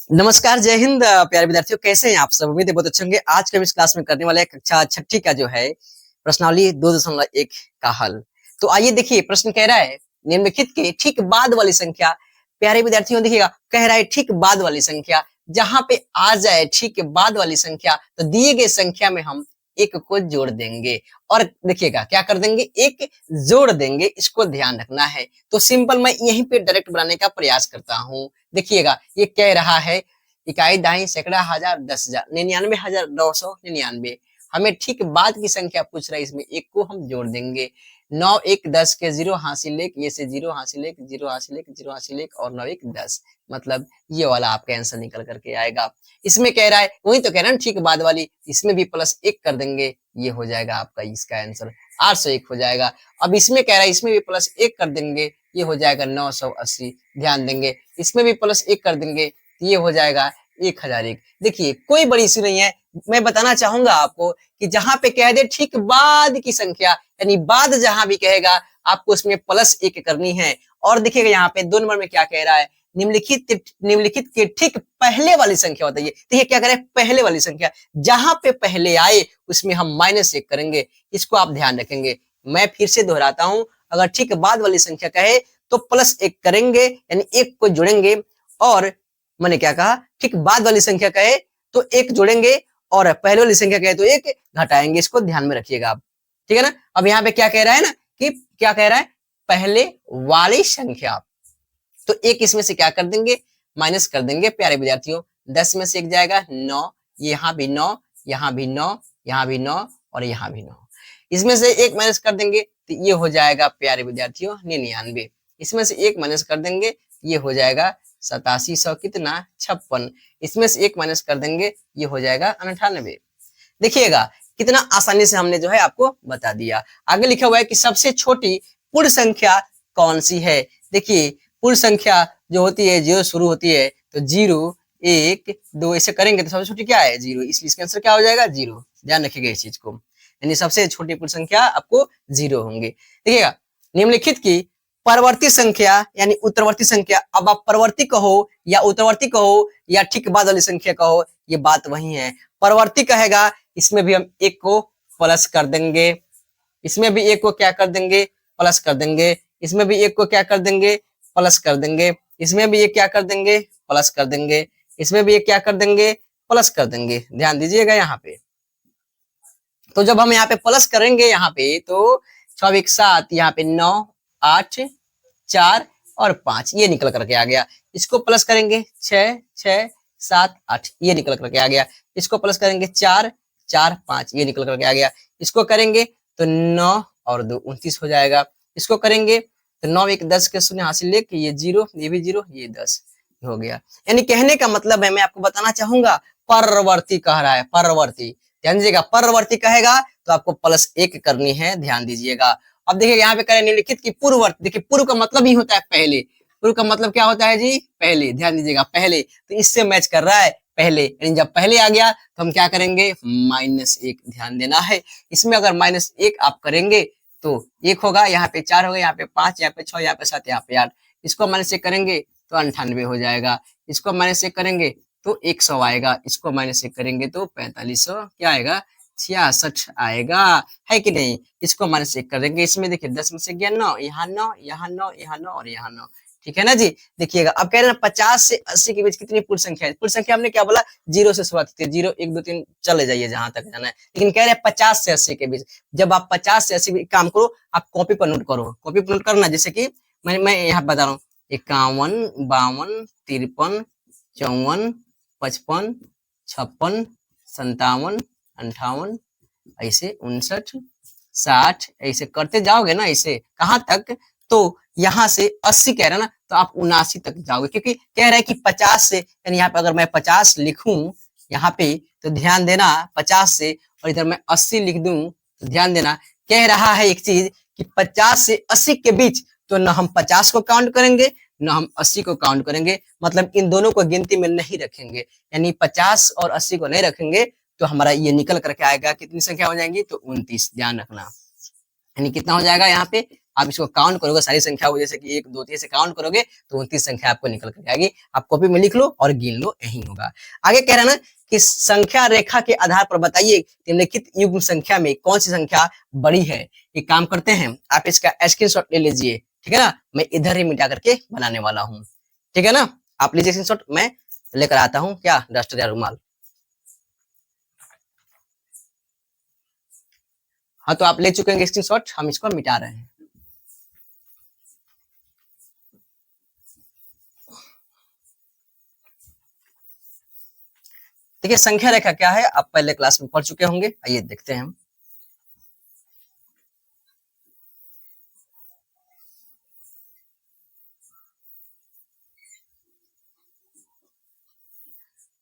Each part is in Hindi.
नमस्कार, जय हिंद। प्यारे विद्यार्थियों, कैसे हैं आप सब? उम्मीद है बहुत अच्छे होंगे। आज के हम इस क्लास में करने वाले हैं कक्षा छठी का जो है प्रश्नावली 2.1 का हल। तो आइए देखिए, प्रश्न कह रहा है निम्नलिखित के ठीक बाद वाली संख्या। प्यारे विद्यार्थियों देखिएगा, कह रहा है ठीक बाद वाली संख्या। जहां पे आ जाए ठीक बाद वाली संख्या तो दिए गए संख्या में हम एक को जोड़ देंगे। और देखिएगा क्या कर देंगे, एक जोड़ देंगे। इसको ध्यान रखना है। तो सिंपल मैं यहीं पे डायरेक्ट बनाने का प्रयास करता हूँ। देखिएगा, ये कह रहा है इकाई, दहाई, सैकड़ा, हजार, 10,000, 99,999। हमें ठीक बाद की संख्या पूछ रहा है, इसमें एक को हम जोड़ देंगे। 9 1 10 के 0 हासिल एक, ये से 0 हासिल एक, 0 हासिल एक, 0 हासिल एक और 9 1 10। मतलब ये वाला आपका आंसर निकल करके आएगा। इसमें कह रहा है, वही तो कह रहा है ठीक बाद वाली, इसमें भी प्लस एक कर देंगे, ये हो जाएगा आपका इसका आंसर 801 हो जाएगा। अब इसमें कह रहा है इसमें भी प्लस एक कर देंगे, ये हो जाएगा 980। ध्यान देंगे, इसमें भी प्लस एक कर देंगे, ये हो जाएगा 1001। देखिए कोई बड़ी इश्यू नहीं है। मैं बताना चाहूंगा आपको कि जहां पे कह दे ठीक बाद की संख्या, यानी बाद जहां भी कहेगा आपको उसमें प्लस एक करनी है। और देखिएगा यहाँ पे 2 नंबर में क्या कह रहा है, निम्नलिखित के ठीक पहले वाली संख्या बताइए। तो ये क्या करें, पहले वाली संख्या जहां पे पहले आए उसमें हम -1 करेंगे। इसको आप ध्यान रखेंगे। मैं फिर से दोहराता हूं, अगर ठीक बाद वाली संख्या कहे तो +1 करेंगे, यानी एक को जोड़ेंगे। और मैंने क्या कहा, ठीक बाद वाली संख्या कहे तो एक जोड़ेंगे और पहले वाली संख्या कहे तो एक घटाएंगे। इसको ध्यान में रखिएगा आप, ठीक है ना। अब यहाँ पे क्या कह रहा है ना, कि क्या कह रहा है, पहले वाली संख्या। तो एक इसमें से क्या कर देंगे, माइनस कर देंगे। प्यारे विद्यार्थियों 10 में से एक जाएगा 9, यहाँ भी 9, यहाँ भी 9, यहाँ भी 9 और यहाँ भी 9। इसमें से एक माइनस कर देंगे तो ये हो जाएगा प्यारे विद्यार्थियों 99। इसमें से एक माइनस कर देंगे, ये हो जाएगा 8700 कितना 56। इसमें से एक माइनस कर देंगे, ये हो जाएगा 98। देखिएगा कितना आसानी से हमने जो है आपको बता दिया। आगे लिखा हुआ है कि सबसे छोटी पूर्ण संख्या कौन सी है। देखिए पूर्ण संख्या जो होती है, जीरो शुरू होती है, तो 0 1 2 ऐसे करेंगे तो सबसे छोटी क्या है, 0। इसलिए इसका आंसर क्या हो जाएगा, 0। ध्यान रखिएगा इस चीज को, यानी सबसे छोटी पूर्ण संख्या आपको 0 होंगे। देखिएगा निम्नलिखित की परवर्ती संख्या यानी उत्तरवर्ती संख्या। अब आप परवर्ती कहो या उत्तरवर्ती कहो या ठीक बाद वाली संख्या कहो, ये बात वही है। परवर्ती कहेगा, इसमें भी हम एक को प्लस कर देंगे, इसमें भी एक को क्या कर देंगे, प्लस कर देंगे। इसमें भी एक को क्या कर देंगे, प्लस कर देंगे। इसमें भी एक क्या कर देंगे, प्लस कर देंगे। इसमें भी एक क्या कर देंगे, प्लस कर देंगे। ध्यान दीजिएगा यहाँ पे। तो जब हम यहाँ पे प्लस करेंगे, यहाँ पे तो 6 1 7, यहाँ पे 9 8 4 और 5, ये निकल करके आ गया। इसको प्लस करेंगे 6 6 7 8, ये निकल करके आ गया। इसको प्लस करेंगे 4 4 5, ये निकल करके आ गया। इसको करेंगे तो 9 और 2 29 हो जाएगा। इसको करेंगे तो 9 1 10 के शून्य हासिल लेके ये 0, ये भी 0, ये 10 हो गया। यानी कहने का मतलब है, मैं आपको बताना चाहूंगा, परवर्ती कह रहा है, परवर्ती। ध्यान दीजिएगा, परवर्ती कहेगा तो आपको +1 करनी है। ध्यान दीजिएगा। अब देखिए यहाँ पे कह रहे निम्नलिखित की पूर्ववर्ती। देखिए पूर्व का मतलब ही होता है पहले। पूर्व का मतलब क्या होता है जी, पहले। ध्यान दीजिएगा, पहले। तो इससे मैच कर रहा है पहले, यानी जब पहले आ गया तो हम क्या करेंगे, -1। ध्यान देना है, इसमें अगर -1 आप करेंगे तो 1 होगा, यहाँ पे 4 होगा, यहाँ पे 5, यहाँ पे 6, यहाँ पे 7, यहाँ पे 8। इसको -1 करेंगे तो 98 हो जाएगा। इसको -1 करेंगे तो 100 आएगा। इसको -1 करेंगे तो 4500 क्या आएगा, 66 आएगा, है कि नहीं। इसको -1 करेंगे, इसमें देखिए 10 में से गया 9, यहाँ 9, यहाँ 9, यहाँ 9 और यहाँ 9। ठीक है ना जी। देखिएगा अब कह रहे हैं 50 से 80 के बीच कितनी पूर्ण संख्या है। पूर्ण संख्या हमने क्या बोला, 0 से शुरुआत होती है। 0 1 2 3 चले जाइए जहां तक जाना है, लेकिन कह रहे हैं 50 से 80 के बीच। जब आप 50 से 80 काम करो, आप कॉपी पर नोट करो। कॉपी पर नोट करना, जैसे कि मैं यहाँ बता रहा हूँ, 51 52 53 54 55 56 57 58 ऐसे 59 60 ऐसे करते जाओगे ना, ऐसे कहां तक, तो यहाँ से 80 कह रहा है ना, तो आप 79 तक जाओगे। क्योंकि कह रहा है कि 50 से, यानी यहाँ पे अगर मैं 50 लिखूं यहाँ पे, तो ध्यान देना 50 से, और इधर मैं 80 लिख दूं तो ध्यान देना, कह रहा है एक चीज कि 50 से 80 के बीच तो न हम 50 को काउंट करेंगे न हम 80 को काउंट करेंगे। मतलब इन दोनों को गिनती में नहीं रखेंगे, यानी 50 और 80 को नहीं रखेंगे तो हमारा ये निकल करके आएगा, कितनी संख्या हो जाएंगी, तो 29। ध्यान रखना, यानी कितना हो जाएगा यहाँ पे आप इसको काउंट करोगे सारी संख्या को, जैसे कि 1 2 3 से काउंट करोगे तो 29 संख्या आपको निकल कर आएगी। आप कॉपी में लिख लो और गिन लो, यही होगा। आगे कह रहा है ना कि संख्या रेखा के आधार पर बताइए निम्नलिखित युग्म संख्या में कौन सी संख्या बड़ी है। एक काम करते हैं, आप इसका स्क्रीनशॉट ले लीजिए, ठीक है ना। मैं इधर ही मिटा करके बनाने वाला हूँ, ठीक है ना। आप लीजिए स्क्रीनशॉट, मैं लेकर आता हूँ क्या, डस्टर या रुमाल। हाँ तो आप ले चुके हैं स्क्रीनशॉट, हम इसको मिटा रहे हैं। देखिए संख्या रेखा क्या है, आप पहले क्लास में पढ़ चुके होंगे, आइए देखते हैं हम।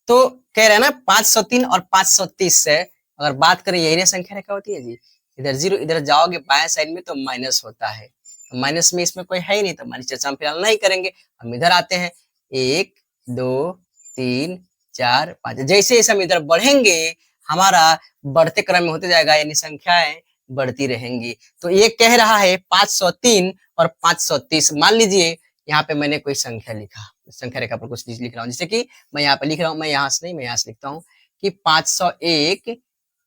तो कह रहे हैं ना 503 और 530 से अगर बात करें, यही संख्या रेखा होती है जी। इधर 0, इधर जाओगे बाएं साइड में तो माइनस होता है, तो माइनस में इसमें कोई है ही नहीं, तो माइनस चर्चा हम फिलहाल नहीं करेंगे। हम इधर आते हैं, 1 2 3 4 5, जैसे जैसे हम इधर बढ़ेंगे हमारा बढ़ते क्रम में होते जाएगा, यानी संख्याएं बढ़ती रहेंगी। तो ये कह रहा है 503 और 530। मान लीजिए यहाँ पे मैंने कोई संख्या लिखा, संख्या रेखा पर कुछ चीज लिख रहा हूँ, जैसे कि मैं यहाँ पे लिख रहा हूँ, मैं यहाँ से नहीं, मैं यहाँ से लिखता हूँ कि 501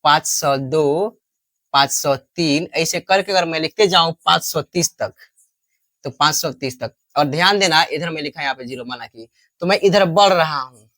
502 503, ऐसे करके अगर मैं लिखते जाऊं 530 तक, तो 530 तक। और ध्यान देना इधर मैं लिखा यहाँ पे 0 माना कि, तो मैं इधर बढ़ रहा हूँ।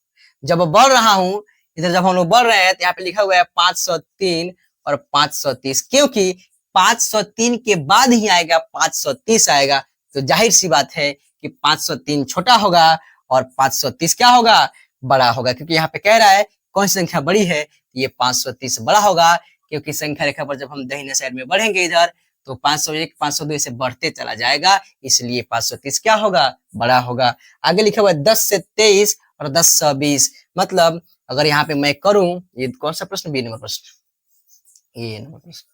जब बढ़ रहा हूँ इधर, जब हम लोग बढ़ रहे हैं तो यहाँ पे लिखा हुआ है 503 और 530, क्योंकि 503 के बाद ही आएगा 530 आएगा, तो जाहिर सी बात है कि 503 छोटा होगा और 530 क्या होगा, बड़ा होगा। क्योंकि यहाँ पे कह रहा है कौन सी संख्या बड़ी है, ये 530 बड़ा होगा, क्योंकि संख्या रेखा पर जब हम दाहिने साइड में बढ़ेंगे इधर, तो 501 502 से बढ़ते चला जाएगा, इसलिए 530 क्या होगा, बड़ा होगा। आगे लिखा हुआ है 10 से 23 और 10 से 20, मतलब अगर यहाँ पे मैं करूं, ये कौन सा प्रश्न, बी नंबर प्रश्न, ये नंबर प्रश्न।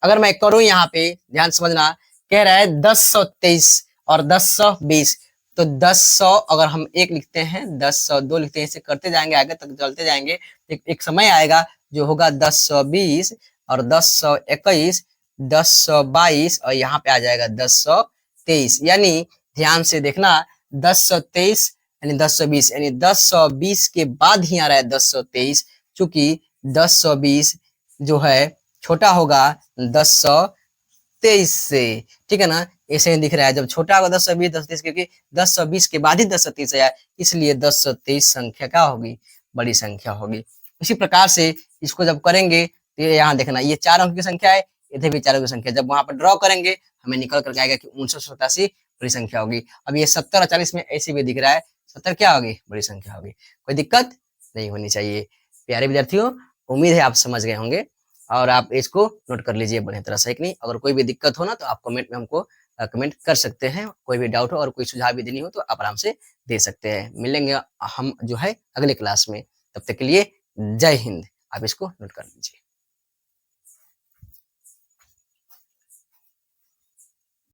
अगर मैं करूं यहाँ पे, ध्यान समझना, कह रहा है 1023 और 1020, तो 10 अगर हम 1 लिखते हैं, 10 2 लिखते हैं, इसे करते जाएंगे आगे तक चलते जाएंगे, एक समय आएगा जो होगा 1020 और 1021 1022 और यहाँ पे आ जाएगा 1023। यानी ध्यान से देखना, 1023 यानी 1020, यानी 1020 के बाद ही आ रहा है 1023, चूंकि 1020 जो है छोटा होगा 1023 से, ठीक है ना। ऐसे ही दिख रहा है, जब छोटा होगा 1020 1030, क्योंकि 1020 के बाद ही 1030 आया, इसलिए 1023 संख्या क्या होगी, बड़ी संख्या होगी। इसी प्रकार से इसको जब करेंगे तो यहाँ देखना, ये 4 अंक की संख्या है, इधर भी 4 अंक की संख्या, जब वहां पर ड्रॉ करेंगे हमें निकल करके आएगा कि 5987 बड़ी संख्या होगी। अब ये 70 और 40 में ऐसे भी दिख रहा है, 70 क्या होगी, बड़ी संख्या होगी। कोई दिक्कत नहीं होनी चाहिए। प्यारे विद्यार्थियों, उम्मीद है आप समझ गए होंगे और आप इसको नोट कर लीजिए बढ़िया तरह से, नहीं। अगर कोई भी दिक्कत हो ना तो आप कमेंट में हमको कमेंट कर सकते हैं, कोई भी डाउट हो और कोई सुझाव भी देनी हो तो आप आराम से दे सकते हैं। मिलेंगे हम जो है अगले क्लास में, तब तक के लिए जय हिंद। आप इसको नोट कर लीजिए।